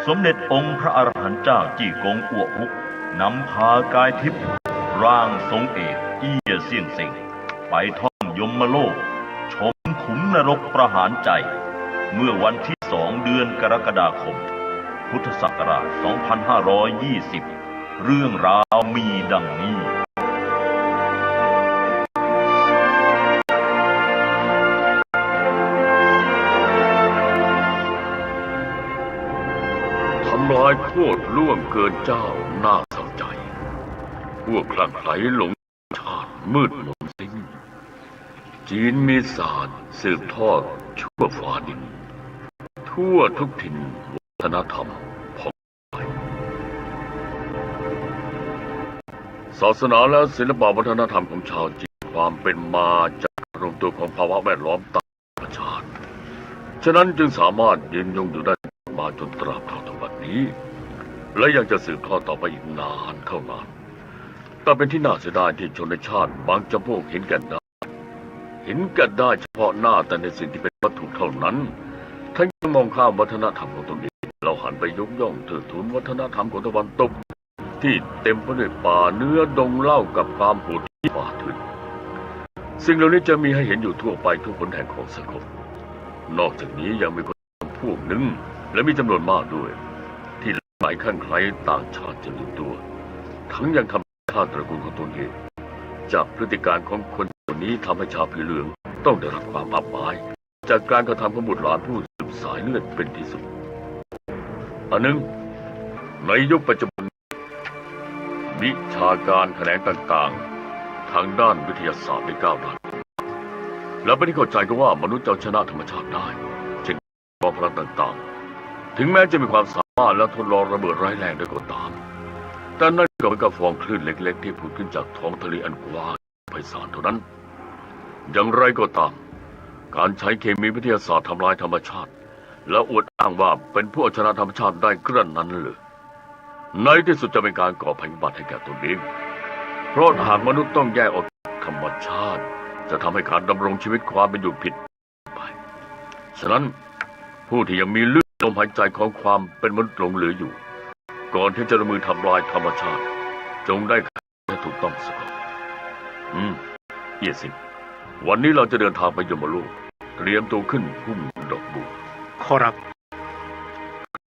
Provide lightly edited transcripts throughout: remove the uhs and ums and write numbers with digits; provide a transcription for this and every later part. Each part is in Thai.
สมเด็จองค์พระอรหันต์เจ้าจี้กงอั่วฮุกนำพากายทิพย์ร่างทรงเอกเอี้ยเสี่ยงเซ็งไปท่องยมโลกชมขุมนรกประหารใจเมื่อวันที่2 เดือนกรกฎาคมพุทธศักราช 2520 เรื่องราวมีดังนี้ทำลายโคตรล่วงเกินเจ้าน่าเศร้าใจพวกคลั่งไคล้หลงชาติมืดมนสิ้นจีนมีศาสตร์สืบทอดชั่วฟ้าดินทั่วทุกถิ่นวัฒนธรรมผ่องใสศาสนาและศิลปวัฒนธรรมของชาวจีนความเป็นมาจากรวมตัวของภาวะแวดล้อมตามธรรมชาติฉะนั้นจึงสามารถยืนยงอยู่ได้มาจนตราบเท่าทุกวันนี้และยังจะสืบทอดต่อไปอีกนานเท่านานแต่เป็นที่น่าเสียดายที่ชนชาติบางจำพวกเห็นแก่ได้เฉพาะหน้าแต่ในสิ่งที่เป็นวัตถุเท่านั้นทั้งยังมองข้ามวัฒนธรรมของตนเองเราหันไปยกย่องเทิดทูนวัฒนธรรมของตะวันตกที่เต็มไปด้วยป่าเนื้อดงเหล้ากับความโหดที่ป่าทึบสิ่งเหล่านี้จะมีให้เห็นอยู่ทั่วไปทุกคนแห่งของสังคมนอกจากนี้ยังมีคนพวกหนึ่งและมีจำนวนมากด้วยที่หมายขั้นใครต่างชาติจะลืมตัวทั้งยังทำชาติตระกูลของตนเองจากพฤติการของคนคนนี้ทำให้ชาวผิวเหลืองต้องได้รับความอับอายจากการกระทำของบุตรหลานผู้สืบสายเลือดเป็นที่สุดอันหนึ่งในยุคปัจจุบันวิชาการแขนงต่างๆทางด้านวิทยาศาสตร์ได้ก้าวหน้าและเป็นที่เข้าใจกันว่ามนุษย์จะชนะธรรมชาติได้เช่นกองพลังต่างๆถึงแม้จะมีความสามารถและทดลองระเบิดร้ายแรงด้วยก็ตามแต่นั่นก็เป็นกระฟองคลื่นเล็กๆที่ผุดขึ้นจากท้องทะเลอันกว้างไพศาลเท่านั้นอย่างไรก็ตามการใช้เคมีวิทยาศาสตร์ทำลายธรรมชาติและอวดอ้างว่าเป็นผู้ชนะธรรมชาติได้กระนั้นเลยในที่สุดจะเป็นการก่อภัยพิบัติให้แก่ตนเองเพราะหากมนุษย์ต้องแยกออกจากธรรมชาติจะทำให้การดำรงชีวิตความเป็นอยู่ผิดไปฉะนั้นผู้ที่ยังมีเลือดลมหายใจของความเป็นมนุษย์หลงเหลืออยู่ก่อนที่จะลงมือทำลายธรรมชาติจงได้ให้ถูกต้องซะก่อนเอียสิวันนี้เราจะเดินทางไปยมโลกเตรียมตัวขึ้นพุ่มดอกบัวขอรับ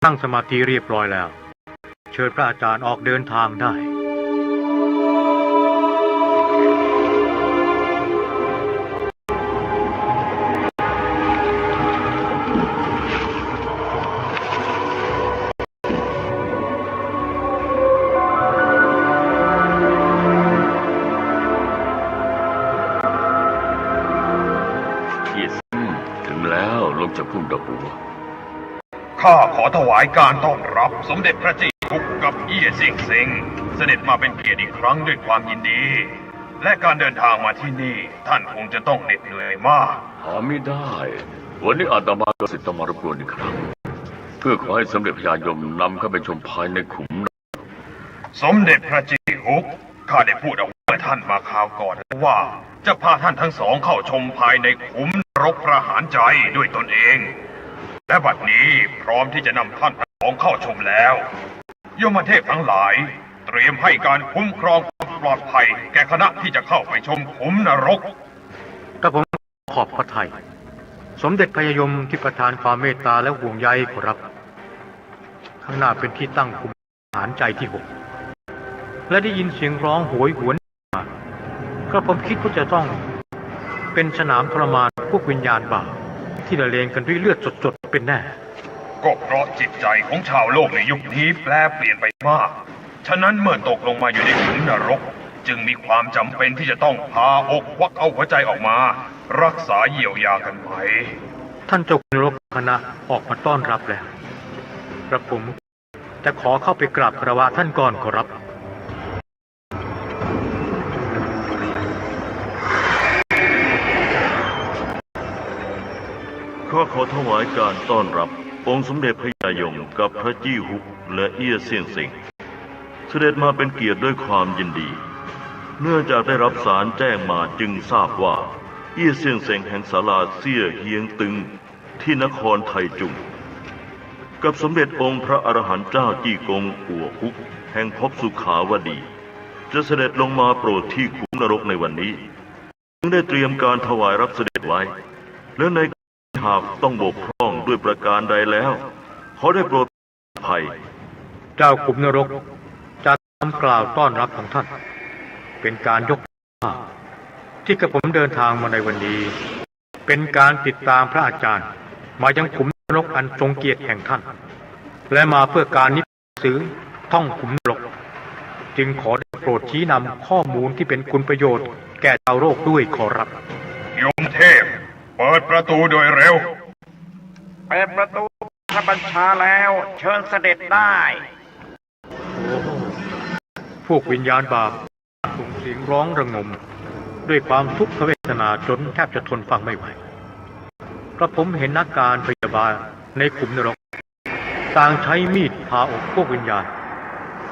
นั่งสมาธิเรียบร้อยแล้วเชิญพระอาจารย์ออกเดินทางได้จากพุ่มดอกบัวข้าขอถวายการต้อนรับสมเด็จพระเจ้าฮุกกับเอี้ยเสี่ยงเซ็งเสด็จมาเป็นเกียรติอีกครั้งด้วยความยินดีและการเดินทางมาที่นี่ท่านคงจะต้องเหน็ดเหนื่อยมากไม่ได้วันนี้อาตมาก็สิทธิ์ต้องมารบกวนอีกครั้งเพื่อขอให้สมเด็จพระยายมนำเข้าไปชมภายในขุมสมเด็จพระเจ้าฮุกข้าได้พูดเอาไว้เมื่อท่านมาคราวก่อนว่าจะพาท่านทั้งสองเข้าชมภายในขุมนรกประหารใจด้วยตนเองและบัดนี้พร้อมที่จะนำท่านทั้งสองเข้าชมแล้วยมเทพทั้งหลายเตรียมให้การคุ้มครองความปลอดภัยแก่คณะที่จะเข้าไปชมขุมนรกกระผมขอบพระทัยสมเด็จพระยมที่ประทานความเมตตาและห่วงใยขอรับข้างหน้าเป็นที่ตั้งขุมประหารใจที่6และได้ยินเสียงร้องโหยหวนมากระผมคิดว่าจะต้องเป็นสนามทรมานพวกวิญญาณบาปที่ละเลงกันด้วยเลือดสดๆเป็นแน่ก็เพราะจิตใจของชาวโลกในยุคนี้แปรเปลี่ยนไปมากฉะนั้นเมื่อตกลงมาอยู่ในขุมนรกจึงมีความจำเป็นที่จะต้องพาอกควักเอาหัวใจออกมารักษาเยียวยากันไปท่านเจ้านรกคณะออกมาต้อนรับแล้วกระผมจะขอเข้าไปกราบคารวะท่านก่อนขอรับข้าขอถวายการต้อนรับองค์สมเด็จพระยายมกับพระจี้ฮุกและเอี้ยเสี่ยงเซ็งเสด็จมาเป็นเกียรติด้วยความยินดีเนื่องจากได้รับสารแจ้งมาจึงทราบว่าเอี้ยเสี่ยงเซ็งแห่งศาลาเซี่ยเฮียงตึงที่นครไทจุง กับสมเด็จองค์พระอรหันต์เจ้าจี้กงอั่วฮุกแห่งภพสุขาวดีจะเสด็จลงมาโปรดที่ขุมนรกในวันนี้จึงได้เตรียมการถวายรับเสด็จไว้และในหากต้องบกพร่องด้วยประการใดแล้วขอได้โปรดอภัย เจ้าขุมนรกจะทำกล่าวต้อนรับของท่านเป็นการยกย่องที่กระผมเดินทางมาในวันนี้เป็นการติดตามพระอาจารย์มายังขุมนรกอันทรงเกียรติแห่งท่านและมาเพื่อการนิพพานหนังสือท่องขุมนรกจึงขอได้โปรดชี้นำข้อมูลที่เป็นคุณประโยชน์แก่ชาวโลกด้วยขอรับ ยมเทพเปิดประตูโดยเร็ว เปิดประตูพระบัญชาแล้วเชิญเสด็จได้ พวกวิญญาณบาปส่งเสียงร้องระงมด้วยความทุกขเวทนาจนแทบจะทนฟังไม่ไหวกระผมเห็นนักการพยาบาลในขุมนรกต่างใช้มีดผ่าอกพวกวิญญาณ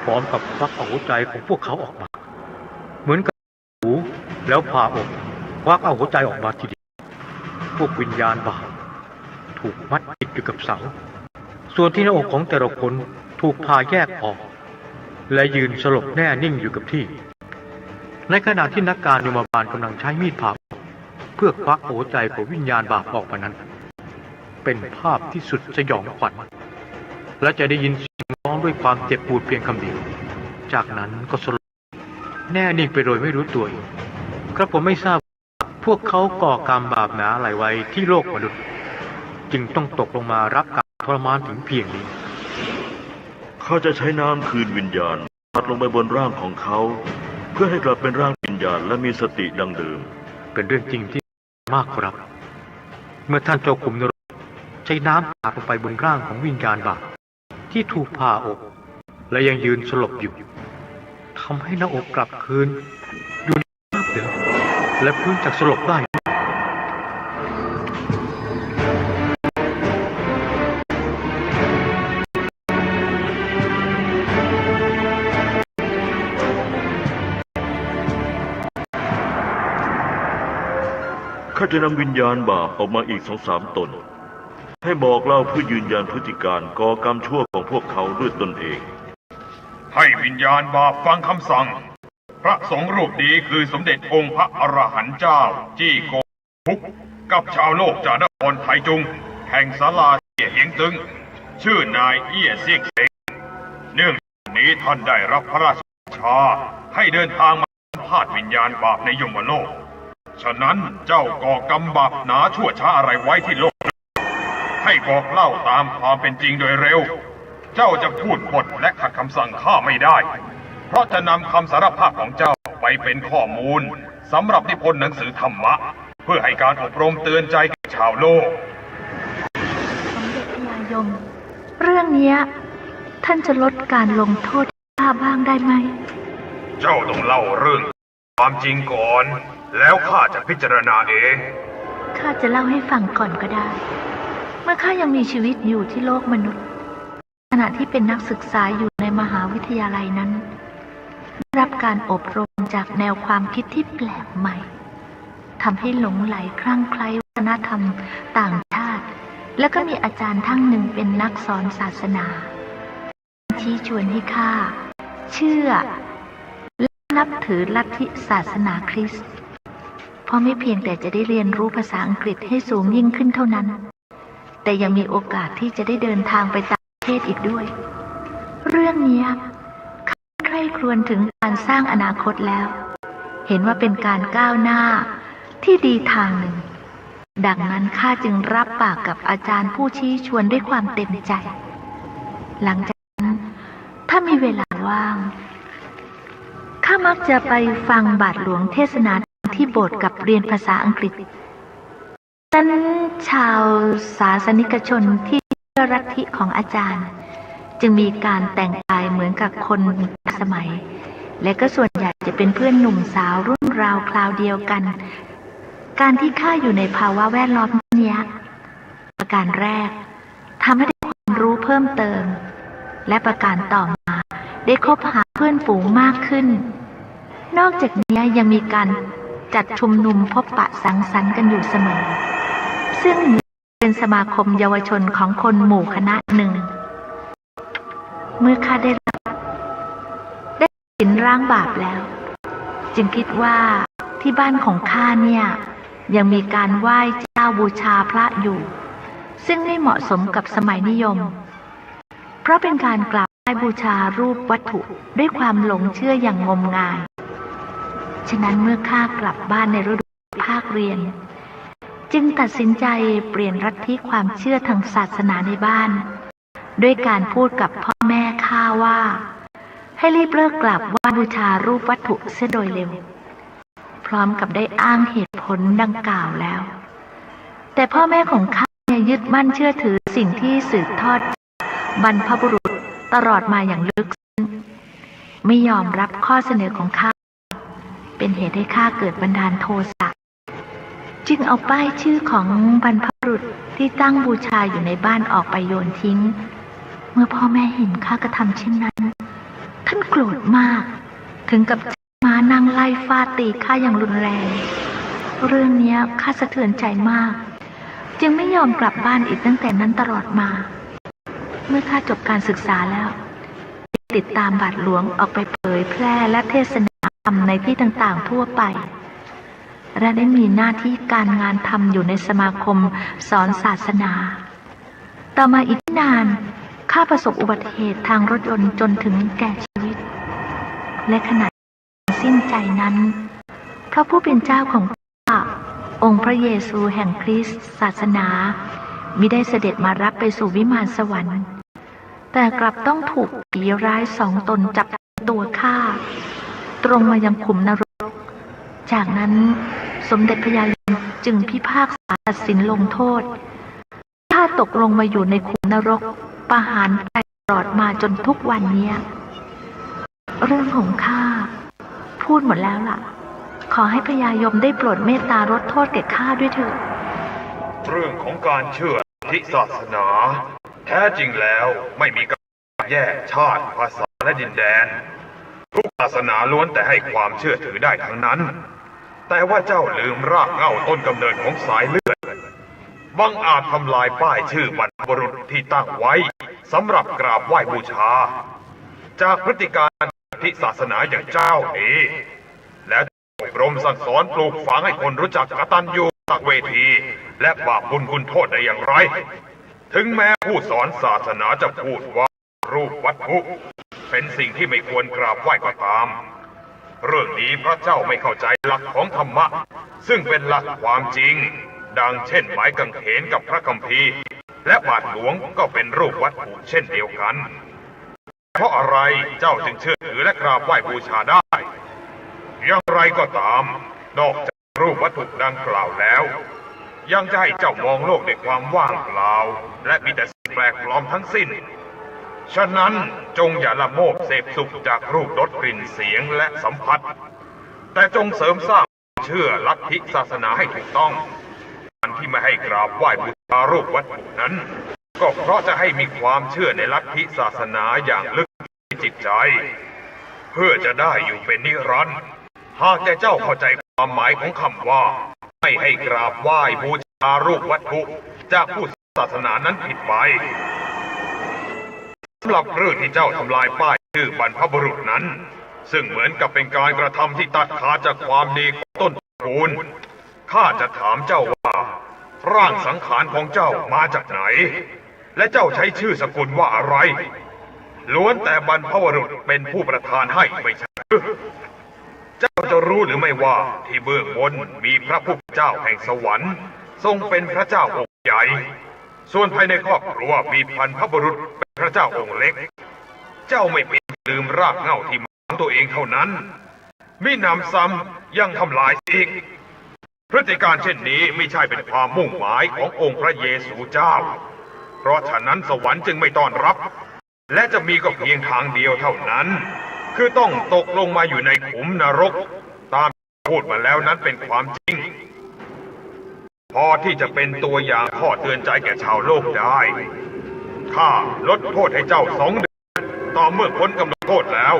พร้อมกับควักเอาหัวใจของพวกเขาออกมาเหมือนกับหูแล้วผ่าอกควักเอาหัวใจออกมาทีเดียวพวกวิญญาณบาปถูกมัดติดอยู่กับเสาส่วนที่หน้าอกของแต่ละคนถูกผ่าแยกออกและยืนสลบแน่นิ่งอยู่กับที่ในขณะที่นักการยมบาลกำลังใช้มีดผ่าเพื่อควักหัวใจของวิญญาณบาปออกมานั้นเป็นภาพที่สุดสยองขวัญและจะได้ยินเสียงร้องด้วยความเจ็บปวดเพียงคำเดียวจากนั้นก็สลบแน่นิ่งไปโดยไม่รู้ตัวครับผมไม่ทราบพวกเขาก่อกรรมบาปหนาอะไรไว้ที่โลกมนุษย์จึงต้องตกลงมารับการทรมานถึงเพียงนี้เขาจะใช้น้ำคืนวิญญาณพัดลงไปบนร่างของเขาเพื่อให้กลับเป็นร่างวิญญาณและมีสติดังเดิมเป็นเรื่องจริงที่มากครับเมื่อท่านเจ้าขุมนรกใช้น้ำสาดลงไปบนร่างของวิญญาณบาปที่ถูกผ่าอกและยังยืนสลบอยู่ทำให้หน้าอกกลับคืนอยู่ในภาพเดิมและพื้นจากสลบได้ข้าจะนำวิญญาณบาปออกมาอีก2-3 ตนให้บอกเล่าเพื่อยืนยันพฤติการก่อกรรมชั่วของพวกเขาด้วยตนเองให้วิญญาณบาปฟังคำสั่งพระสงฆ์รูปนี้คือสมเด็จองค์พระอรหันต์เจ้าจี้กงฮุกกับชาวโลกจากนครไทจุงแห่งศาลาเสี่ยเอียงตึงชื่อนายเอี้ยเสี่ยงเซ็งเนื่องจากนี้ท่านได้รับพระราชบัญชาให้เดินทางมาสัมภาษณ์วิญญาณบาปในยมโลกฉะนั้นเจ้าก่อกรรมบาปหนาชั่วช้าอะไรไว้ที่โลกให้บอกเล่าตามความเป็นจริงโดยเร็วเจ้าจะพูดปดและขัดคำสั่งข้าไม่ได้เพราะจะนำคำสารภาพของเจ้าไปเป็นข้อมูลสำหรับนิพนธ์หนังสือธรรมะเพื่อให้การอบรมเตือนใจแก่ชาวโลกสมเด็จพญายมเรื่องนี้ท่านจะลดการลงโทษข้าบ้างได้ไหมเจ้าต้องเล่าเรื่องความจริงก่อนแล้วข้าจะพิจารณาเองข้าจะเล่าให้ฟังก่อนก็ได้เมื่อข้ายังมีชีวิตอยู่ที่โลกมนุษย์ขณะที่เป็นนักศึกษาอยู่ในมหาวิทยาลัยนั้นได้รับการอบรมจากแนวความคิดที่แปลกใหม่ทำให้หลงไหลคลั่งไคล้วัฒนธรรมต่างชาติและก็มีอาจารย์ท่านหนึ่งเป็นนักสอนศาสนาชี้ชวนให้ข้าเชื่อและนับถือลัทธิศาสนาคริสต์เพราะไม่เพียงแต่จะได้เรียนรู้ภาษาอังกฤษให้สูงยิ่งขึ้นเท่านั้นแต่ยังมีโอกาสที่จะได้เดินทางไปต่างประเทศอีกด้วยเรื่องนี้ข้าใคร่ครวญถึงการสร้างอนาคตแล้วเห็นว่าเป็นการก้าวหน้าที่ดีทางหนึ่งดังนั้นข้าจึงรับปากกับอาจารย์ผู้ชี้ชวนด้วยความเต็มใจหลังจากนั้นถ้ามีเวลาว่างข้ามักจะไปฟังบาทหลวงเทศนาที่โบสถ์กับเรียนภาษาอังกฤษนั้นชาวศาสนิกชนที่เชื่อลัทธิของอาจารย์จึงมีการแต่งกายเหมือนกับคนสมัยและก็ส่วนใหญ่จะเป็นเพื่อนหนุ่มสาวรุ่นราวคราวเดียวกันการที่ข้าอยู่ในภาวะแวดล้อมนี้ประการแรกทำให้ได้ความรู้เพิ่มเติมและประการต่อมาได้คบหาเพื่อนฝูงมากขึ้นนอกจากนี้ยังมีการจัดชุมนุมพบปะสังสรรค์กันอยู่เสมอ ซึ่งเป็นสมาคมเยาวชนของคนหมู่คณะหนึ่ง เมื่อข้าได้สินร่างบาปแล้ว จึงคิดว่าที่บ้านของข้าเนี่ยยังมีการไหว้เจ้าบูชาพระอยู่ ซึ่งไม่เหมาะสมกับสมัยนิยม เพราะเป็นการกราบไหว้บูชารูปวัตถุด้วยความหลงเชื่ออย่างงมงายฉะนั้นเมื่อข้ากลับบ้านในฤดูภาคเรียนจึงตัดสินใจเปลี่ยนลัทธิความเชื่อทางศาสนาในบ้านด้วยการพูดกับพ่อแม่ข้าว่าให้รีบเลิกกราบไหว้บูชารูปวัตถุเสียโดยเร็วพร้อมกับได้อ้างเหตุผลดังกล่าวแล้วแต่พ่อแม่ของข้ายึดมั่นเชื่อถือสิ่งที่สืบทอดบรรพบุรุษตลอดมาอย่างลึกซึ้งไม่ยอมรับข้อเสนอของข้าเป็นเหตุให้ข้าเกิดบันดาลโทสะจึงเอาป้ายชื่อของบรรพบุรุษที่ตั้งบูชาอยู่ในบ้านออกไปโยนทิ้งเมื่อพ่อแม่เห็นข้ากระทำเช่นนั้นท่านโกรธมากถึงกับม้านั่งไล่ฟาดตีข้าอย่างรุนแรงเรื่องนี้ข้าสะเทือนใจมากจึงไม่ยอมกลับบ้านอีกตั้งแต่นั้นตลอดมาเมื่อข้าจบการศึกษาแล้วติดตามบาทหลวงออกไปเผยแพร่และเทศนาธรรมในที่ต่างๆทั่วไปและได้มีหน้าที่การงานทำอยู่ในสมาคมสอนศาสนาต่อมาอีกนานข้าประสบอุบัติเหตุทางรถยนต์จนถึงแก่ชีวิตและขณะสิ้นใจนั้นพระผู้เป็นเจ้าของข้าองค์พระเยซูแห่งคริสต์ศาสนามิได้เสด็จมารับไปสู่วิมานสวรรค์แต่กลับต้องถูกผีร้าย2 ตนจับตัวข้าตรงมายังขุมนรกจากนั้นสมเด็จพระยายมจึงพิพากษาตัดสินลงโทษข้าตกลงมาอยู่ในขุมนรกประหารใจตลอดมาจนทุกวันนี้เรื่องของข้าพูดหมดแล้วล่ะขอให้พระยายมได้โปรดเมตตาลดโทษแก่ข้าด้วยเถิดเรื่องของการเชื่อลัทธิศาสนาแท้จริงแล้วไม่มีการแยกชาติภาษาและดินแดนทุกศาสนาล้วนแต่ให้ความเชื่อถือได้ทั้งนั้นแต่ว่าเจ้าลืมรากเหง้าต้นกำเนิดของสายเลือดบังอาจทำลายป้ายชื่อบรรพบุรุษที่ตั้งไว้สำหรับกราบไหว้บูชาจากพฤติการลัทธิศาสนาอย่างเจ้านี้และอบรมสั่งสอนปลูกฝังให้คนรู้จักกตัญญูกตเวทีและบาปบุญคุณโทษได้อย่างไรถึงแม้ผู้สอนศาสนาจะพูดว่ารูปวัตถุเป็นสิ่งที่ไม่ควรกราบไหว้ก็ตามเรื่องนี้พระเจ้าไม่เข้าใจหลักของธรรมะซึ่งเป็นหลักความจริงดังเช่นไม้กางเขนกับพระคัมภีร์และบาทหลวงก็เป็นรูปวัตถุเช่นเดียวกันเพราะอะไรเจ้าจึงเชื่อถือและกราบไหว้บูชาได้อย่างไรก็ตามนอกจากรูปวัตถุดังกล่าวแล้วยังจะให้เจ้ามองโลกด้วยความว่างเปล่าและมีแต่สิ่งแปลกปลอมทั้งสิ้นฉะนั้นจงอย่าละโมบเสพสุขจากรูปรสกลิ่นเสียงและสัมผัสแต่จงเสริมสร้างเชื่อลัทธิศาสนาให้ถูกต้องการที่ไม่ให้กราบไหว้บูชารูปวัตถุนั้นก็เพราะจะให้มีความเชื่อในลัทธิศาสนาอย่างลึกในจิตใจเพื่อจะได้อยู่เป็นนิรันดร์หากแต่เจ้าเข้าใจความหมายของคำว่าไม่ให้กราบไหว้บูชารูปวัตถุจากผู้ศาสนานั้นผิดไปสำหรับเรื่องที่เจ้าทำลายป้ายชื่อบรรพบุรุษนั้นซึ่งเหมือนกับเป็นการกระทำที่ตัดขาดจากความดีของต้นตระกูลข้าจะถามเจ้าว่าร่างสังขารของเจ้ามาจากไหนและเจ้าใช้ชื่อสกุลว่าอะไรล้วนแต่บรรพบุรุษเป็นผู้ประทานให้ไม่ใช่เจ้าจะรู้หรือไม่ว่าที่เบื้องบนมีพระผู้เป็นเจ้าแห่งสวรรค์ทรงเป็นพระเจ้าองค์ใหญ่ส่วนภายในครอบครัวมีบรรพบุรุษเป็นพระเจ้าองค์เล็กเจ้าไม่เป็นลืมรากเหง้าที่มาของตัวเองเท่านั้นมิหนำซ้ำยังทำลายอีกพฤติการเช่นนี้ไม่ใช่เป็นความมุ่งหมายขององค์พระเยซูเจ้าเพราะฉะนั้นสวรรค์จึงไม่ต้อนรับและจะมีก็เพียงทางเดียวเท่านั้นคือต้องตกลงมาอยู่ในขุมนรกตามพูดมาแล้วนั้นเป็นความจริงพอที่จะเป็นตัวอย่างข้อเตือนใจแก่ชาวโลกได้ข้าลดโทษให้เจ้า2 เดือนต่อเมื่อพ้นกำหนดโทษแล้ว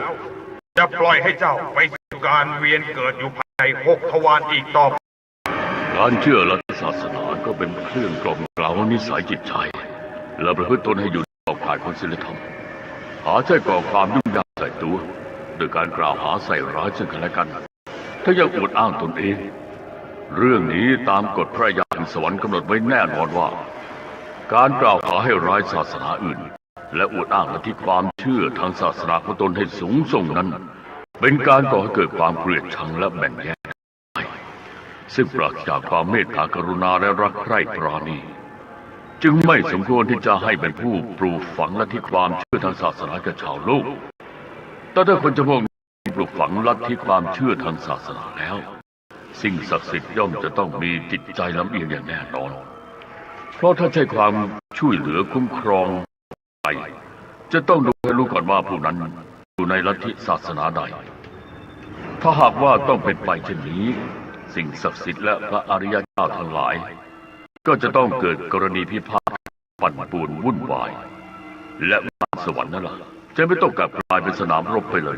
จะปล่อยให้เจ้าไปสู่การเวียนเกิดอยู่ภายใน6 ทวารอีกต่อการเชื่อลัทธิศาสนาก็เป็นเครื่องกล่อมเกลานิสัยจิตใจและประพฤติตนให้อยู่ในขอบข่ายของศีลธรรม หาใช่ก่อความยุ่งยากใส่ตัวโดยการกล่าวหาใส่ร้ายซึ่งกันและกันถ้ายังอวดอ้างตนเองเรื่องนี้ตามกฎพระยาแห่งสวรรค์กำหนดไว้แน่นอนว่าการกล่าวหาให้ร้ายศาสนาอื่นและอวดอ้างลัทธิความเชื่อทางศาสนาของตนให้สูงส่งนั้นเป็นการก่อให้เกิดความเกลียดชังและแบ่งแยกซึ่งปราศจากความเมตตากรุณาและรักใคร่ปราณีจึงไม่สมควรที่จะให้เป็นผู้ปลูกฝังลัทธิความเชื่อทางศาสนาแก่ชาวโลกแต่ถ้าคนจำพวกนี้ปลูกฝังลัทธิความเชื่อทางศาสนาแล้วสิ่งศักดิ์สิทธิ์ย่อมจะต้องมีจิตใจลำเอียงอย่างแน่นอนเพราะถ้าใช่ความช่วยเหลือคุ้มครองไปจะต้องดูให้รู้ก่อนว่าผู้นั้นอยู่ในลัทธิศาสนาใดถ้าหากว่าต้องเป็นไปเช่นนี้สิ่งศักดิ์สิทธิ์และพระอริยเจ้าทั้งหลายก็จะต้องเกิดกรณีพิพาทปั่นป่วนวุ่นวายและสวรรค์นั่นล่ะจะไม่ต้องกลับกลายเป็นสนามรบไปเลย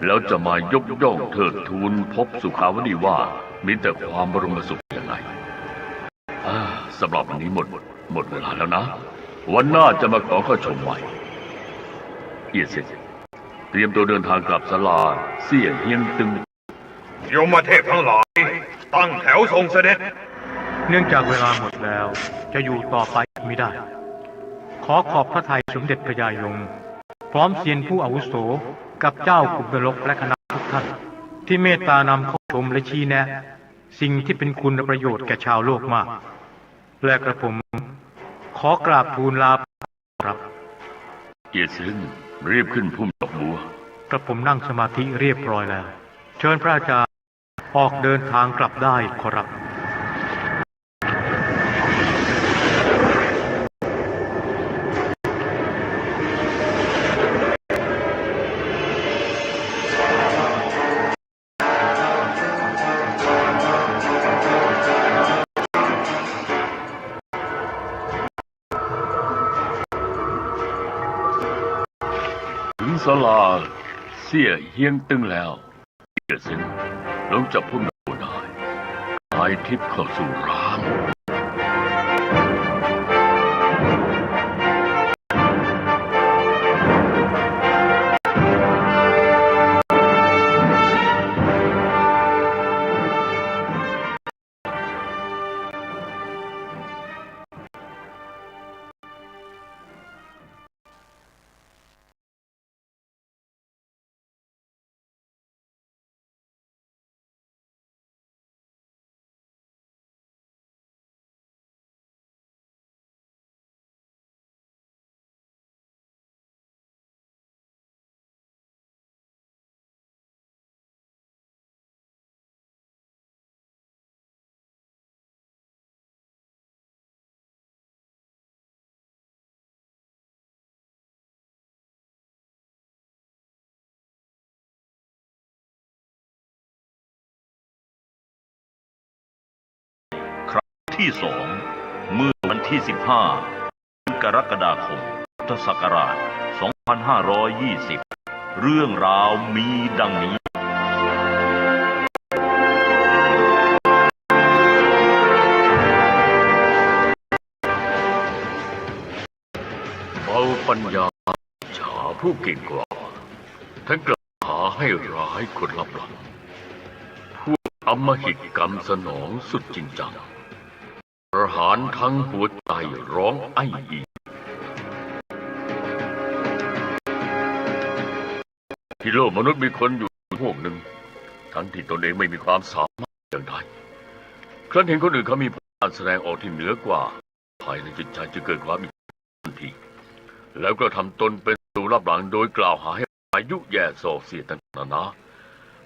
แล้วจะมายกย่องเทิดทูนพบสุขาวดีว่ามีแต่ความบรมสุขยังไงสำหรับวันนี้หมดเวลาแล้วนะวันหน้าจะมาขอเข้าชมใหม่เอียเสร็จเตรียมตัวเดินทางกลับศาลาเสี่ยเฮียงตึงโยมเทพทั้งหลายตั้งแถวทรงเสด็จเนื่องจากเวลาหมดแล้วจะอยู่ต่อไปไม่ได้ขอขอบพระทัยสมเด็จพระยายงพร้อมเซียนผู้อาวุโสกับเจ้าขุนนรกและคณะทุกท่านที่เมตตานำเข้าชมและชี้แนะสิ่งที่เป็นคุณประโยชน์แก่ชาวโลกมากและกระผมขอกราบทูลลาครับเอียซึนรีบขึ้นพุ่มดอกบัวกระผมนั่งสมาธิเรียบร้อยแล้วเชิญพระอาจารย์ออกเดินทางกลับได้ขอรับถึงศาลาเสี่ยเฮียงตึงแล้วเอียซึนลงจากพุ่มดอกบัวได้กายทิพย์เข้าสู่ร่างที่2เมื่อวันที่15 กรกฎาคมพุทธศักราช 2520 เรื่องราวมีดังนี้เบาปัญญาฉาผู้เก่งกว่าทั้งกล่าวหาให้ร้ายคนรับหลังพวกอำมหิตกรรมสนองสุดจริงจังประหารทั้งหัวใจร้องไอ้อีที่โลกมนุษย์มีคนอยู่พวกหนึ่งทั้งที่ตนเองไม่มีความสามารถอย่างใดครั้นเห็นคนอื่นเขามีการแสดงออกที่เหนือกว่าภายในจิตใจจะเกิดความอิจฉาทันทีแล้วก็ทำตนเป็นตัวรับหลังโดยกล่าวหาให้อายุแย่ส่อเสียต่างๆนานา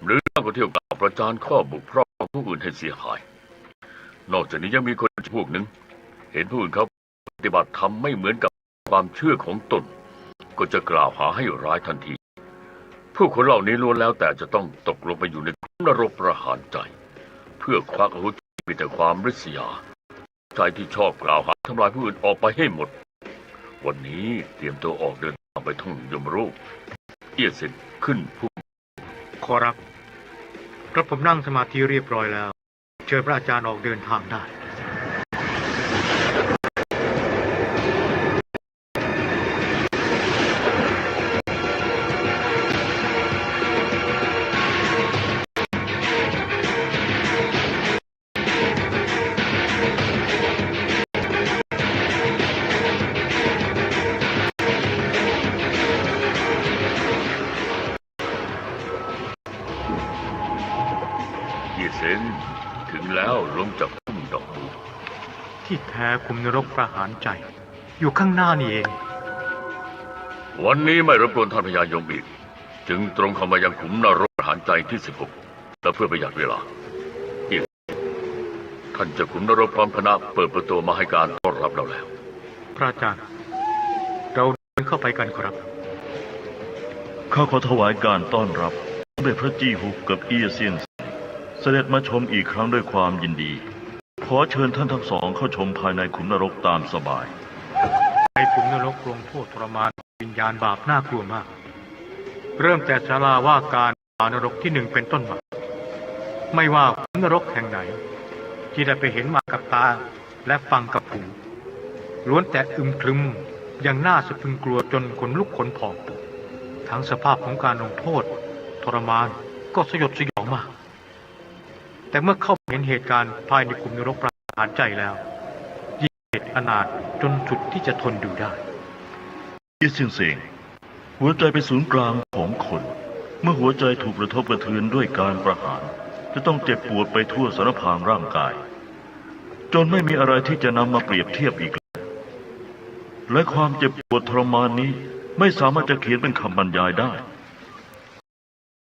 หรือก็เที่ยวกล่าวประจานข้อบกพร่องผู้อื่นให้เสียหายนอกจากนี้ยังมีคนพวกหนึ่งเห็นผู้อื่นเขาปฏิบัติธรรมไม่เหมือนกับความเชื่อของตนก็จะกล่าวหาให้ร้ายทันทีผู้คนเหล่านี้ล้วนแล้วแต่จะต้องตกลงไปอยู่ในนรกประหารใจเพื่อควักอาวุธมีแต่ความริษยาใจที่ชอบกล่าวหาทำลายผู้อื่นออกไปให้หมดวันนี้เตรียมตัวออกเดินทางไปท่องยมโลกเอี้ยเซ็นขึ้นพุ่มขอรับกระผมนั่งสมาธิเรียบร้อยแล้วเชิญพระอาจารย์ออกเดินทางได้ ที่แท้ขุมนรกประหารใจอยู่ข้างหน้านี่เอง วันนี้ไม่รบกวนท่านพญายมอีกจึงตรงเข้ามายังขุมนรกประหารใจที่ 16และเพื่อประหยัดเวลาท่านเจ้าขุมนรกพร้อมคณะเปิดประตูมาให้การต้อนรับเราแล้ว พระอาจารย์เราเดินเข้าไปกันครับ ข้าขอถวายการต้อนรับสมเด็จพระจี้ฮุกกับเอี้ยเซียนเสด็จมาชมอีกครั้งด้วยความยินดีขอเชิญท่านทั้งสองเข้าชมภายในขุมนรกตามสบายในขุมนรกลงโทษทรมานวิญญาณบาปน่ากลัวมากเริ่มแต่ศาลาว่าการนรกที่ 1เป็นต้นมาไม่ว่าขุมนรกแห่งไหนที่ได้ไปเห็นมากับตาและฟังกับหูล้วนแต่อึมครึมอย่างน่าสะพรึงกลัวจนขนลุกขนพองทั้งสภาพของการลงโทษทรมานก็สยดสยองมากแต่เมื่อเข้าเห็นเหตุการณ์ภายในขุมนรกประหารใจแล้วยิ่งเหตุอนาถจนสุดที่จะทนดูได้เอี้ยเซียนเซิงหัวใจเป็นศูนย์กลางของคนเมื่อหัวใจถูกกระทบกระเทือนด้วยการประหารจะต้องเจ็บปวดไปทั่วสารพางร่างกายจนไม่มีอะไรที่จะนำมาเปรียบเทียบอีกแล้วและความเจ็บปวดทรมานนี้ไม่สามารถจะเขียนเป็นคำบรรยายได้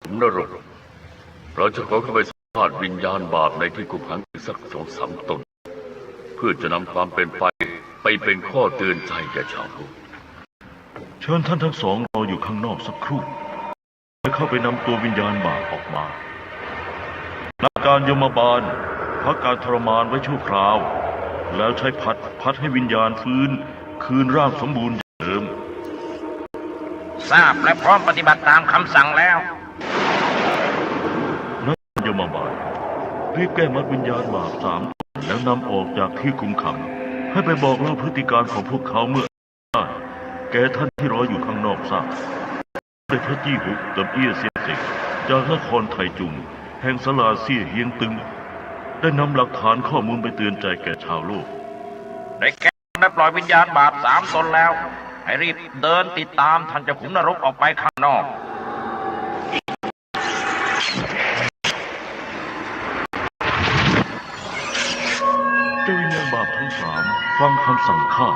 ขุมนรกเราจะขอเข้าไปสัมผัสวิญญาณบาปในที่คุมขังอีกสัก2-3 ตนเพื่อจะนำความเป็นไปเป็นข้อเตือนใจแก่ชาวโลกเชิญท่านทั้งสองรออยู่ข้างนอกสักครู่จะเข้าไปนำตัววิญญาณบาปออกมานักการยมบาลพักการทรมานไว้ชั่วคราวแล้วใช้พัดให้วิญญาณฟื้นคืนร่างสมบูรณ์อย่างเดิมทราบและพร้อมปฏิบัติตามคำสั่งแล้วนักการยมบาลรีบแก้มัดวิญญาณบาป3 ตนแล้วนำออกจากที่คุมขังให้ไปบอกเล่าพฤติการของพวกเขาเมื่อแกท่านที่รออยู่ข้างนอกทราบได้พระจี้ฮุกกับเอี้ยเซียนเซิงจากนครไทจุงแห่งศาลาเซี่ยเฮียงตึงได้นำหลักฐานข้อมูลไปเตือนใจแก่ชาวโลกได้แก้ได้ปล่อยวิญญาณบาป3 ตนแล้วให้รีบเดินติดตามท่านเจ้าขุมนรกออกไปข้างนอกเจ้าวิญญาณบาปทั้ง3ฟังคำสั่งข้า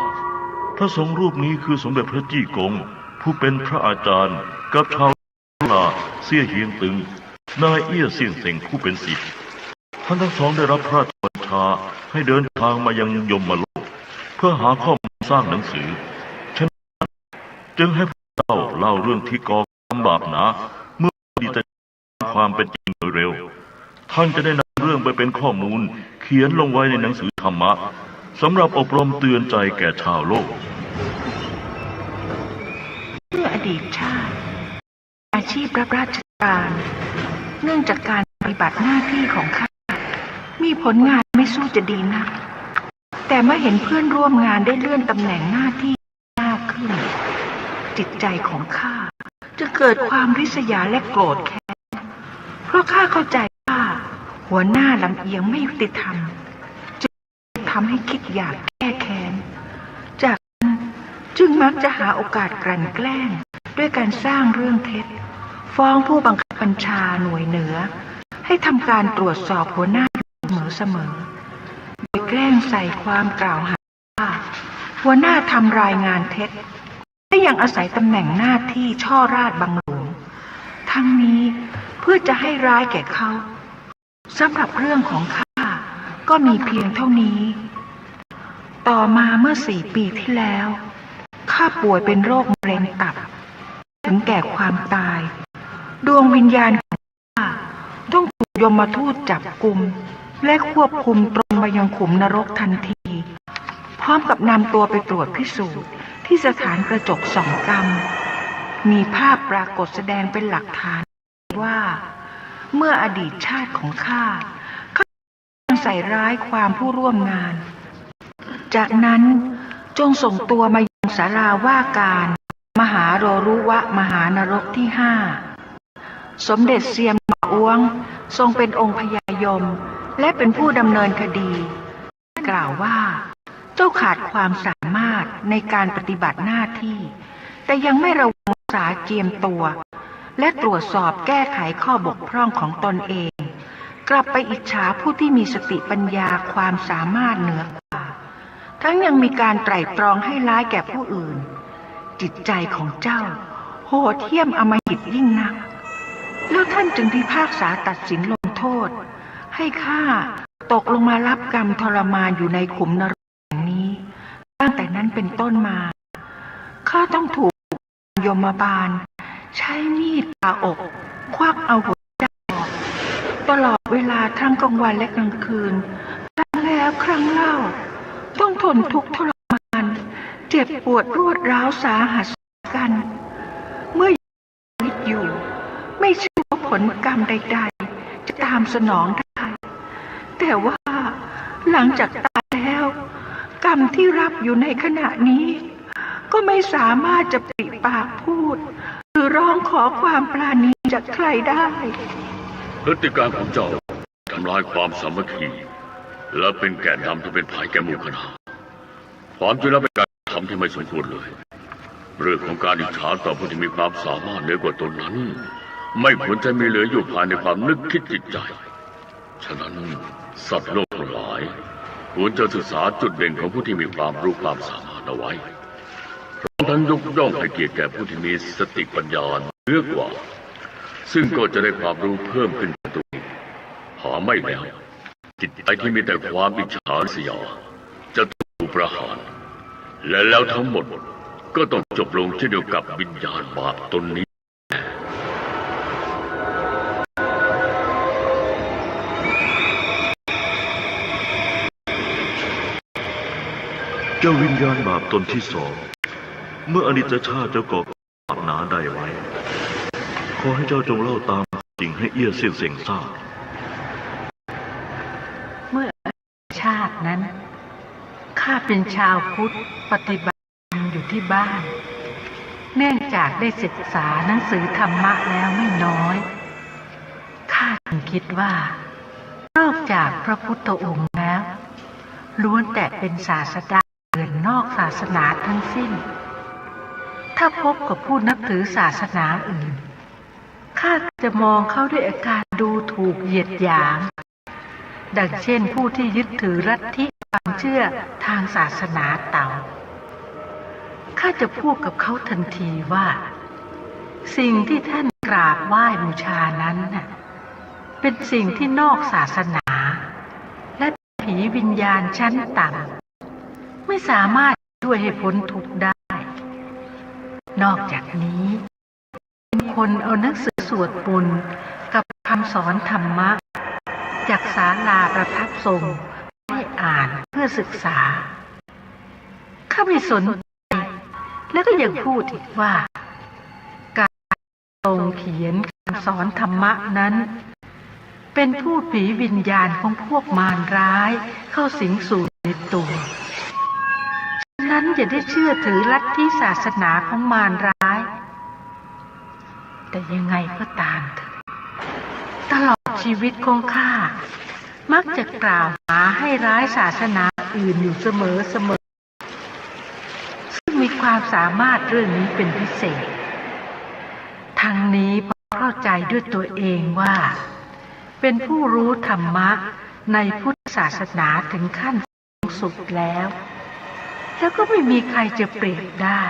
พระสงฆ์รูปนี้คือสมเด็จพระจี้กงผู้เป็นพระอาจารย์กับชาวลาเซี่ยเฮียงตึงนายเอี้ยเซียนเซิงผู้เป็นศิษย์ท่านทั้งสองได้รับพระราชบัญชาให้เดินทางมายังยมโลกเพื่อหาข้อมูลสร้างหนังสือฉะนั้นจึงให้พวกเราเล่าเรื่องที่ก่อความบาปหนาเมื่ออดีตความเป็นจริงโดยเร็วท่านจะได้นำเรื่องไปเป็นข้อมูลเขียนลงไว้ในหนังสือธรรมะสำหรับอบรมเตือนใจแก่ชาวโลกเมื่ออดีตชาติอาชีพรับราชการเนื่องจากการปฏิบัติหน้าที่ของข้ามีผลงานไม่สู้จะดีนักแต่เมื่อเห็นเพื่อนร่วมงานได้เลื่อนตำแหน่งหน้าที่มากขึ้นจิตใจของข้าจะเกิดความริษยาและโกรธแค้นเพราะข้าเข้าใจว่าหัวหน้าลำเอียงไม่ยุติธรรมจึงทำให้คิดอยากแก้แค้นจากนั้นจึงมักจะหาโอกาสกลั่นแกล้งด้วยการสร้างเรื่องเท็จฟ้องผู้บังคับบัญชาหน่วยเหนือให้ทำการตรวจสอบหัวหน้าเสมอโดยแกล้งใส่ความกล่าวหาว่าหัวหน้าทำรายงานเท็จและยังอาศัยตำแหน่งหน้าที่ช่อราชบังหลวงทั้งนี้เพื่อจะให้ร้ายแก่เขาสำหรับเรื่องของข้าก็มีเพียงเท่านี้ต่อมาเมื่อ4 ปีที่แล้วข้าป่วยเป็นโรคมะเร็งตับถึงแก่ความตายดวงวิญญาณของข้าต้องถูกยมทูตจับกุมและควบคุมตรงมายังขุมนรกทันทีพร้อมกับนำตัวไปตรวจพิสูจน์ที่สถานกระจกส่องกรรมมีภาพปรากฏแสดงเป็นหลักฐานว่าเมื่ออดีตชาติของข้าใส่ร้ายความผู้ร่วมงานจากนั้นจงส่งตัวมายังศาลาว่าการมหาโรรุวะมหานรกที่5สมเด็จเซียมหมาอ้วงทรงเป็นองค์พญายมและเป็นผู้ดำเนินคดีกล่าวว่าเจ้าขาดความสามารถในการปฏิบัติหน้าที่แต่ยังไม่ระวังรักษาเจียมตัวและตรวจสอบแก้ไขข้อบกพร่องของตนเองกลับไปอิจฉาผู้ที่มีสติปัญญาความสามารถเหนือกว่า ทั้งยังมีการไตร่ตรองให้ร้ายแก่ผู้อื่นจิตใจของเจ้าโหดเหี้ยมอำมหิตยิ่งนักแล้วท่านจึงพิพากษาตัดสินลงโทษให้ข้าตกลงมารับกรรมทรมานอยู่ในขุมนรกแห่งนี้ตั้งแต่นั้นเป็นต้นมาข้าต้องถูกยมบาลใช้มีดผ่าอกควักเอาหัวใจออกตลอดเวลาทั้งกลางวันและกลางคืนครั้งแล้วครั้งเล่าต้องทนทุกข์ทรมานเจ็บปวดรวดร้าวสาหัสกันเมื่อชีวิตอยู่ไม่เชื่อว่าผลกรรมใดๆจะตามสนองได้แต่ว่าหลังจากตายแล้วกรรมที่รับอยู่ในขณะนี้ก็ไม่สามารถจะปริปากพูดหรือร้องขอความปราณีจากใครได้พฤติการของเจ้าทำลายความสามัคคีและเป็นแก่นำที่เป็นภัยแก่หมู่คณะความจริงแล้วเป็นการทำที่ไม่สมควรเลยเรื่องของการอิจฉาต่อผู้ที่มีความสามารถเหนือกว่าตนนั้นไม่ควรจะมีเหลืออยู่ภายในความนึกคิดจิตใจฉะนั้นสัตว์โลกทั้งหลายควรจะศึกษาจุดเด่นของผู้ที่มีความรู้ความสามารถเอาไว้พร้อมทั้งยกย่องให้เกียรติแก่ผู้ที่มีสติปัญญาเหนือกว่าซึ่งก็จะได้ความรู้เพิ่มขึ้นตัวเองหาไม่แล้วจิตใจที่มีแต่ความอิจฉาริษยาจะถูกประหารและแล้วทั้งหมดก็ต้องจบลงเช่นเดียวกับวิญญาณบาปตนนี้เจ้าวิญญาณบาปตนที่สองเมื่ออนิจจชาติเจ้าก่อบาปหนาใดไว้ขอให้เจ้าจงเล่าตามจริงให้เอี้ยเสี่ยงเสียงทราบเมื่อชาตินั้นข้าเป็นชาวพุทธปฏิบัติธรรมอยู่ที่บ้านเนื่องจากได้ศึกษาหนังสือธรรมะแล้วไม่น้อยข้าจึงคิดว่านอกจากพระพุทธองค์แล้วล้วนแต่เป็นศาสดาอื่นนอกศาสนาทั้งสิ้นถ้าพบกับผู้นับถือศาสนาอื่นข้าจะมองเขาด้วยอาการดูถูกเหยียดหยามดังเช่นผู้ที่ยึดถือลัทธิความเชื่อทางศาสนาเต่าข้าจะพูดกับเขาทันทีว่าสิ่งที่ท่านกราบไหว้บูชานั้นน่ะเป็นสิ่งที่นอกศาสนาและผีวิญญาณชั้นต่ำไม่สามารถช่วยให้พ้นทุกข์ได้นอกจากนี้เป็นคนเอาหนังสือสวดมนต์กับคำสอนธรรมะจากศาลาประทับทรงให้อ่านเพื่อศึกษาข้าไม่สนใจแล้วก็ยังพูดอีกว่าการทรงเขียนคำสอนธรรมะนั้นเป็นพูดผีวิญญาณของพวกมารร้ายเข้าสิงสู่ในตัวฉะนั้นอย่าได้เชื่อถือลัทธิศาสนาของมารร้ายแต่ยังไงก็ตามเถอะตลอดชีวิตของข้ามักจะกล่าวหาให้ร้ายศาสนาอื่นอยู่เสมอซึ่งมีความสามารถเรื่องนี้เป็นพิเศษทั้งนี้เพราะเข้าใจด้วยตัวเองว่าเป็นผู้รู้ธรรมะในพุทธศาสนาถึงขั้นสูงสุดแล้วก็ไม่มีใครจะเปรียบได้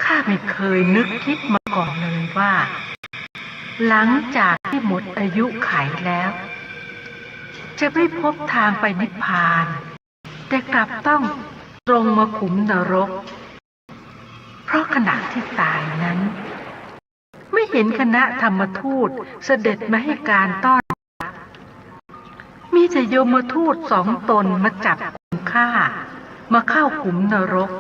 ข้าไม่เคยนึกคิดมาก่อนเลยว่าหลังจากที่หมดอายุไขแล้วจะไม่พบทางไปนิพพานแต่กลับต้องตรงมาขุมนรกเพราะขณะที่ตายนั้นไม่เห็นคณะธรรมทูตเสด็จมาให้การต้อนรับมีแต่โยมทูต2 ตนมาจับกุมข้ามาเข้าขุมนรก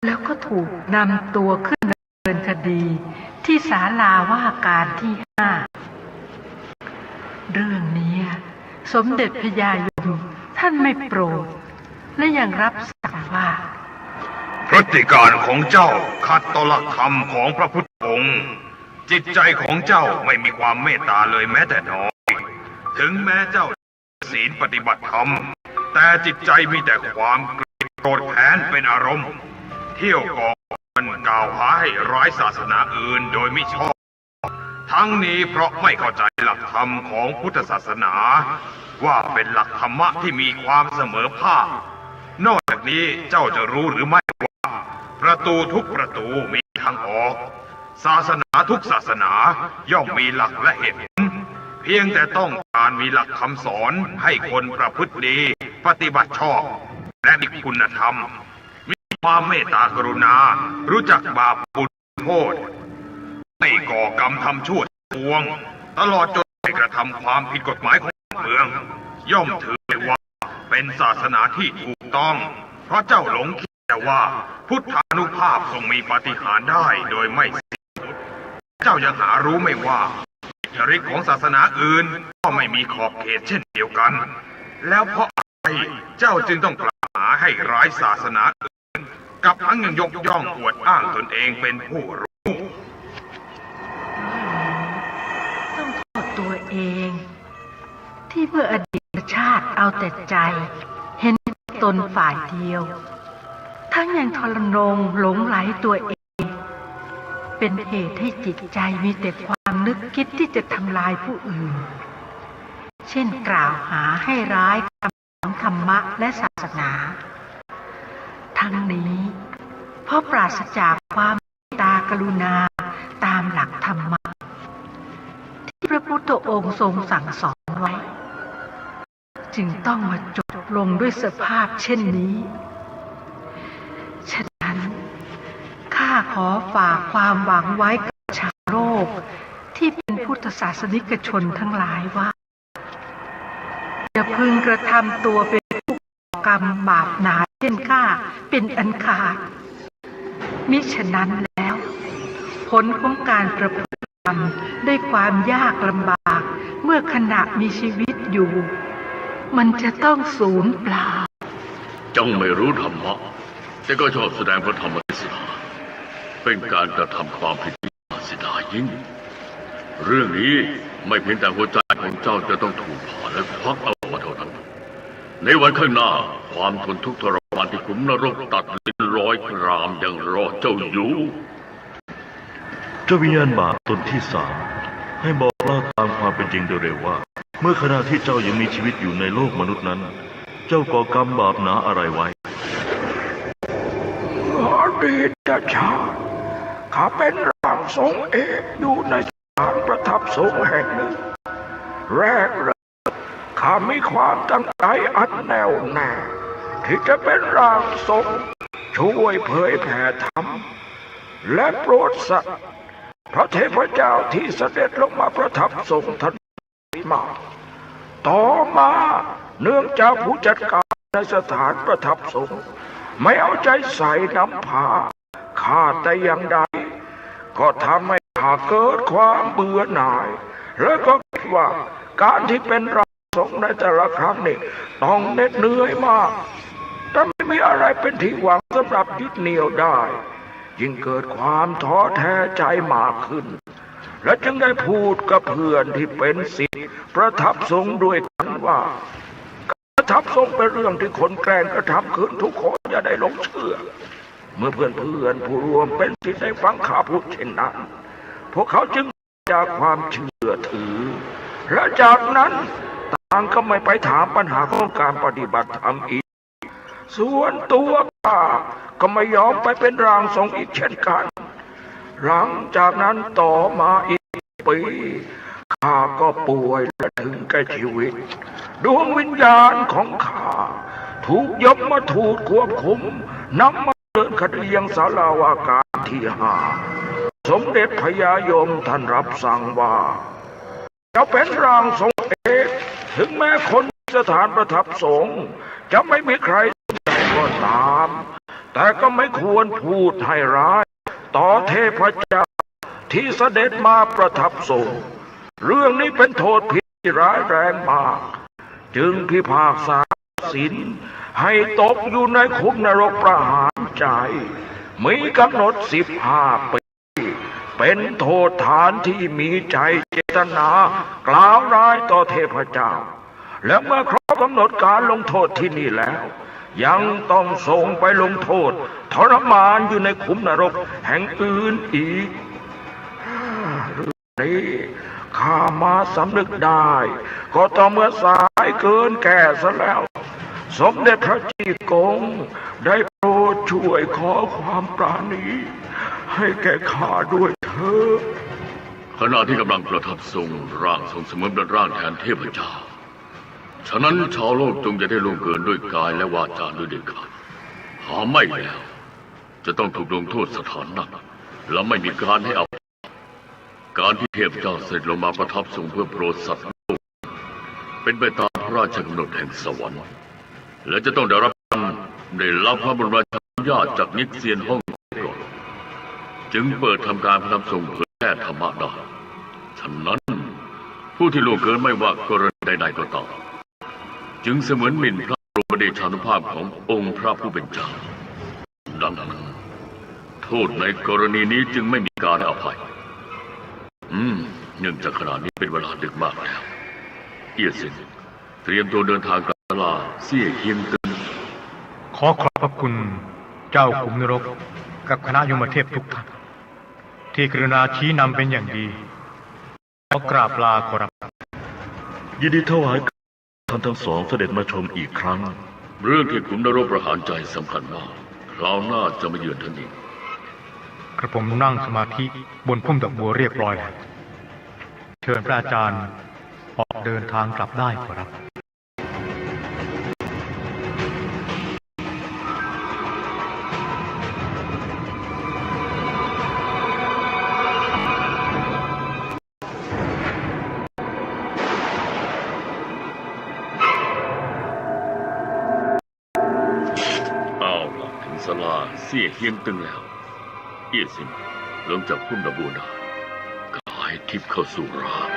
แล้วก็ถูกนำตัวขึ้นดำเนินคดีที่ศาลาว่าการที่ 5เรื่องนี้สมเด็จพญายมท่านไม่โปรดและยังรับสั่งว่าพฤติการของเจ้าขัดต่อหลักธรรมของพระพุทธองค์จิตใจของเจ้าไม่มีความเมตตาเลยแม้แต่น้อยถึงแม้เจ้าศีลปฏิบัติธรรมแต่จิตใจมีแต่ความโกรธแค้นเป็นอารมณ์เที่ยวก่อการกล่าวหาให้ร้ายศาสนาอื่นโดยมิชอบ ทั้งนี้เพราะไม่เข้าใจหลักธรรมของพุทธศาสนา ว่าเป็นหลักธรรมะที่มีความเสมอภาคนอกจากนี้เจ้าจะรู้หรือไม่ว่าประตูทุกประตูมีทางออก ศาสนาทุกศาสนาย่อมมีหลักและเหตุผลเพียงแต่ต้องการมีหลักคำสอนให้คนประพฤติดีปฏิบัติชอบและมีคุณธรรมมีความเมตตากรุณารู้จักบาปบุญโทษไม่ก่อกรรมทำชั่วปวงตลอดจนไม่กระทำความผิดกฎหมายของเมืองย่อมถือว่าเป็นศาสนาที่ถูกต้องเพราะเจ้าหลงคิดแต่ว่าพุทธานุภาพทรงมีปาฏิหาริย์ได้โดยไม่สิ้นสุดเจ้ายังหารู้ไม่ว่าอิทธิฤทธิ์ของศาสนาอื่นก็ไม่มีขอบเขตเช่นเดียวกันแล้วเพราะอะไรเจ้าจึงต้องกล่าวหาให้ร้ายศาสนาอื่นกับทั้งยังยกย่องอวดอ้างตนเองเป็นผู้รู้ ต้องโทษตัวเอง ที่เมื่ออดีตชาติเอาแต่ใจ เห็นตนฝ่ายเดียว ทั้งยังทรนงหลงไหลตัวเอง เป็นเหตุให้จิตใจมีแต่ความนึกคิดที่จะทำลายผู้อื่น เช่นกล่าวหาให้ร้ายคำสอนธรรมะและศาสนา ทั้งนี้เพราะปราศจากความเมตตากรุณาตามหลักธรรมะที่พระพุทธองค์ทรงสั่งสอนไว้จึงต้องมาจบลงด้วยสภาพเช่นนี้ฉะนั้นข้าขอฝากความหวังไว้กับชาวโลกที่เป็นพุทธศาสนิกชนทั้งหลายว่าอย่าพึงกระทำตัวเป็นผู้ก่อกรรมบาปหนาเช่นข้าเป็นอันขาดมิฉะนั้นแล้วผลของการประพฤติธรรมด้วยความยากลำบากเมื่อขณะมีชีวิตอยู่มันจะต้องสูญเปล่า จ้องไม่รู้ธรรมะแต่ก็ชอบแสดงพระธรรมเทศนาเป็นการกระทำความผิดที่น่าเสียดายยิ่งเรื่องนี้ไม่เพียงแต่หัวใจของเจ้าจะต้องถูกผ่าและควักเอามาเท่านั้นในวันข้างหน้าความทนทุกข์ทรมานที่ขุมนรกตัดลิ้นร้อยกรามยังรอเจ้าอยู่ เจ้าวิญญาณบาปตนที่สามให้บอกเล่าตามความเป็นจริงโดยเร็วว่าเมื่อขณะที่เจ้ายังมีชีวิตอยู่ในโลกมนุษย์นั้นเจ้าก่อกรรมบาปหนาอะไรไว้อดีตชาติข้าเป็นร่างทรงเอกอยู่ในสถานประทับทรงแห่งหนึ่งแรกเลยข้ามีความตั้งใจอันแน่วแน่ที่จะเป็นร่างทรงช่วยเผยแผ่ธรรมและโปรดสัตว์พระเทพเจ้าที่เสด็จลงมาประทับทรงท่านมาต่อมาเนื่องจากผู้จัดการในสถานประทับทรงไม่เอาใจใส่นำพาข้าแต่อย่างใดก็ทำให้ข้าเกิดความเบื่อหน่ายและก็คิดว่าการที่เป็นร่างทรงในแต่ละครั้งนี่ต้องเหน็ดเหนื่อยมากแต่ไม่มีอะไรเป็นที่หวังสำหรับยึดเหนี่ยวได้ยิ่งเกิดความท้อแท้ใจมากขึ้นและจึงได้พูดกับเพื่อนที่เป็นศิษย์ประทับทรงด้วยกันว่าประทับทรงเป็นเรื่องที่คนแกล้งกระทำขึ้นทุกคนอย่าได้หลงเชื่อเมื่อเพื่อนผู้รวมเป็นศิษย์ได้ฟังข้าพูดเช่นนั้นพวกเขาจึงจากความเชื่อถือและจากนั้นต่างก็ไม่ไปถามปัญหาของการปฏิบัติธรรมอีกส่วนตัวข้าก็ไม่ยอมไปเป็นร่างทรงอีกเช่นกันหลังจากนั้นต่อมาอีกปีข้าก็ป่วยและถึงแก่ชีวิตดวงวิญญาณของข้าถูกยมมาทูตควบคุมนำมาเดินคดียังศาลาวาการที่5สมเด็จพญายมท่านรับสั่งว่าจะเป็นร่างทรงเอกถึงแม้คนสถานประทับทรงจะไม่มีใครใจก็ตามแต่ก็ไม่ควรพูดให้ร้ายต่อเทพเจ้าที่เสด็จมาประทับทรงเรื่องนี้เป็นโทษผิดที่ร้ายแรงมากจึงพิพากษาสินให้ตกอยู่ในคุกนรกประหารใจมีกำหนด15 ปีเป็นโทษฐานที่มีใจเจตนากล่าวร้ายต่อเทพเจ้าและเมื่อครบกำหนดการลงโทษที่นี่แล้วยังต้องส่งไปลงโทษทรมานอยู่ในขุมนรกแห่งอื่นอีก นี้ข้ามาสำนึกได้ ก็ต่อเมื่อสายเกินแก่ซะแล้ว สมเด็จพระจีกงได้โปรดช่วยขอความปราณีให้แก่ข้าด้วยเถิด ขณะที่กำลังประทับทรงร่างทรงเสมือนเป็นร่างแทนเทพเจ้า ฉะนั้นชาวโลกจงอย่าได้ล่วงเกินด้วยกายและวาจาด้วยเด็ดขาดหาไม่แล้ว จะต้องถูกลงโทษสถานหนักและไม่มีการให้อภัยการที่เทพเจ้าเสด็จลงมาประทับทรงเพื่อโปรดสัตว์โลกเป็นไปตามพระราชกำหนดแห่งสวรรค์และจะต้องได้รับพระบรมราชานุญาตจากนิกเซียนฮ่องก่อนจึงเปิดทำการประทับทรงเผยแพร่ธรรมะได้ฉะนั้นผู้ที่ล่วงเกินไม่ว่ากรณีใดๆก็ตามจึงเสมือนหมิ่นพระบรมเดชานุภาพขององค์พระผู้เป็นเจ้าดังนั้นโทษในกรณีนี้จึงไม่มีการอภัยเนื่องจากขณะนี้เป็นเวลาดึกมากแล้วเอี้ยซินเตรียมตัวเดินทางกลับลาเสี่ยเฮียงตึง ขอขอบพระคุณเจ้าขุมนรกกับคณะยมเทพทุกท่านที่กรุณาชี้นำเป็นอย่างดีขอกราบลาขอรับ ยินดีถวายท่านทั้งสองเสด็จมาชมอีกครั้ง เรื่องที่ขุนนรกประหารใจสำคัญมากคราวหน้าจะมาเยือนท่านอีก กระผมนั่งสมาธิบนพุ่มดอกบัวเรียบร้อยแล้วเชิญพระอาจารย์ออกเดินทางกลับได้ขอรับ เอาล่ะถึงศาลาเสี่ยเฮียงตึงแล้วเอี้ยซินลงจากพุ่มดอกบัวได้กายทิพย์เข้าสู่ร่าง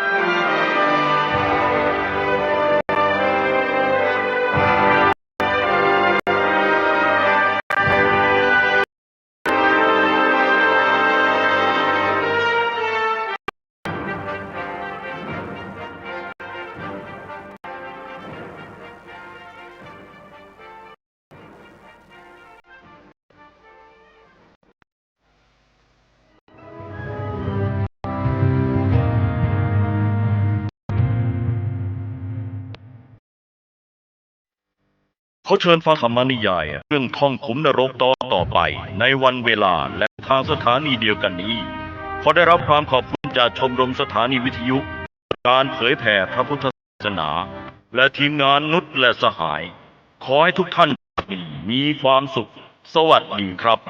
เขาเชิญฟังธรรมนิยายเรื่องท่องขุมนรกต่อไปในวันเวลาและทางสถานีเดียวกันนี้ขอได้รับความขอบคุณจากชมรมสถานีวิทยุการเผยแผ่พระพุทธศาสนาและทีมงานนุชและสหายขอให้ทุกท่านมีความสุขสวัสดีครับ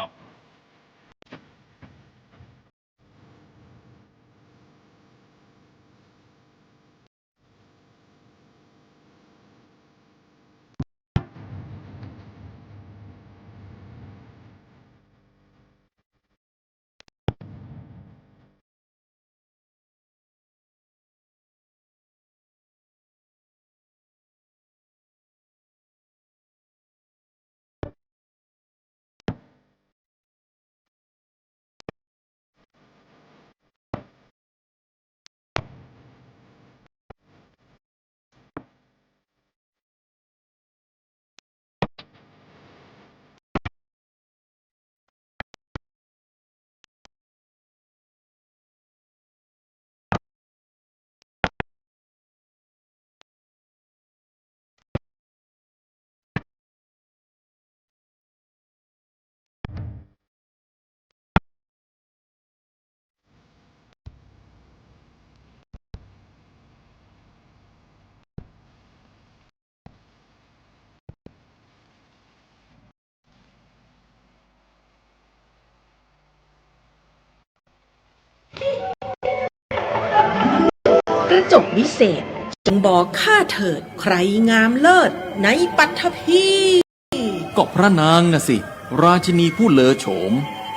กระจกวิเศษจงบอกข้าเถิดใครงามเลิศในปัทภีก็พระนางน่ะสิราชินีผู้เลอโฉม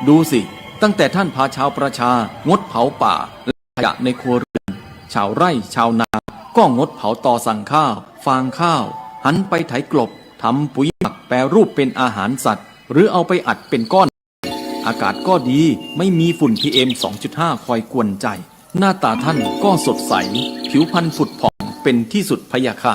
ดูสิตั้งแต่ท่านพาชาวประชางดเผาป่าและขยะในครัวเรือนชาวไร่ชาวนาก็งดเผาตอสั่งข้าวฟางข้าวหันไปไถกลบทำปุ๋ยหมักแปรรูปเป็นอาหารสัตว์หรือเอาไปอัดเป็นก้อนอากาศก็ดีไม่มีฝุ่น PM 2.5 คอยกวนใจหน้าตาท่านก็สดใสผิวพรรณผุดผ่องเป็นที่สุดพะยะค่ะ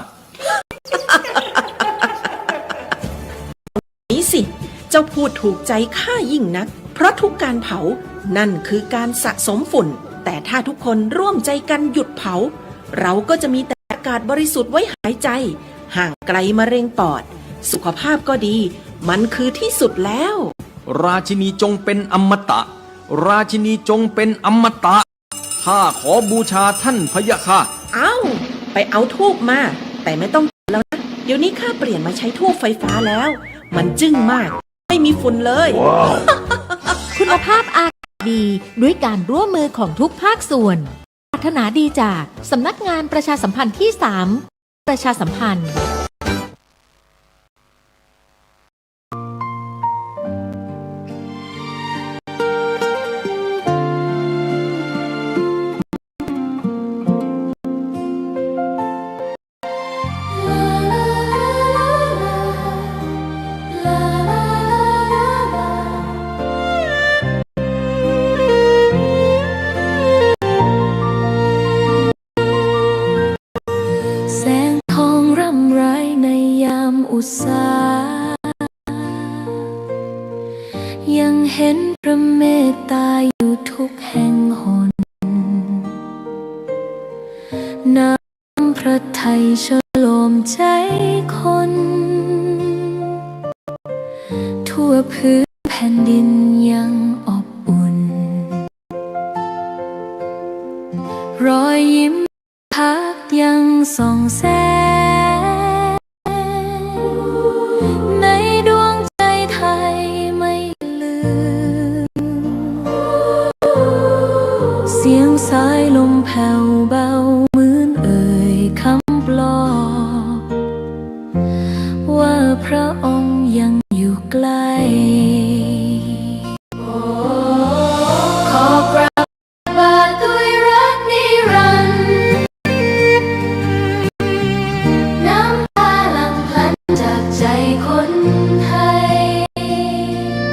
นี่สิเจ้าพูดถูกใจข้ายิ่งนักเพราะทุกการเผานั่นคือการสะสมฝุ่น แต่ถ้าทุกคนร่วมใจกันหยุดเผา เราก็จะมีแต่อากาศบริสุทธิ์ไว้หายใจ ห่างไกลมะเร็งปอด สุขภาพก็ดี มันคือที่สุดแล้ว ราชินีจงเป็นอมตะ ราชินีจงเป็นอมตะ ข้าขอบูชาท่านพะยะค่ะ เอาไปเอาทูบมา แต่ไม่ต้องแล้วนะ เดี๋ยวนี้ข้าเปลี่ยนมาใช้ทูบไฟฟ้าแล้ว มันจึ้งมาก ไม่มีฝุ่นเลย คุณภาพอากาศดีด้วยการร่วมมือของทุกภาคส่วนปรารถนาดีจากสำนักงานประชาสัมพันธ์ที่ 3 ประชาสัมพันธ์ แสงทองร่ำไรในยามอุตสายังเห็นพระเมตตาอยู่ทุกแห่งหนน้ำพระทัยฉโลมใจคน ทั่วพื้นแผ่นดินยังอบอุ่น รอยยิ้มพักยังส่องแสงในดวงใจไทยไม่ลืม เสียงสายลมแผ่วเบา